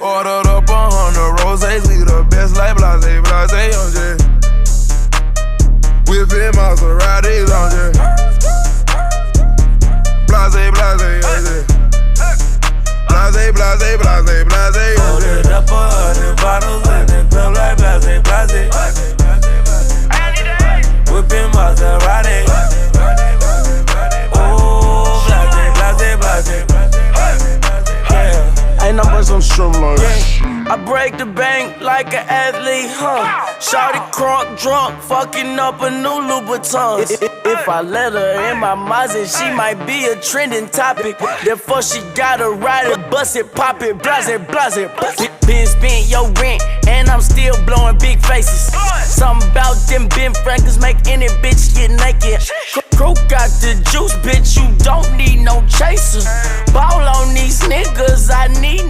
Ordered up 100 roses, we the best like blase, blase, on J. Whipping Maseratis on J. Blase, blase, on J. Blase, blase, blase, blase, on J. Ordered up 100 bottles and it felt like blase, blase. Whipping Maserati. Oh, blase, blase, blase. Yeah. Ain't no but some strip like I break the bank like an athlete, Shawty crunk drunk, fucking up a new Louboutin. If I let her in my Mazda, she might be a trending topic. Therefore she gotta ride it, bust it, pop it, blase, blase. Been spent your rent, and I'm still blowing big faces. Something about them Ben Franklin's make any bitch get naked. Crew got the juice, bitch, you don't need no chaser. Ball on these niggas, I need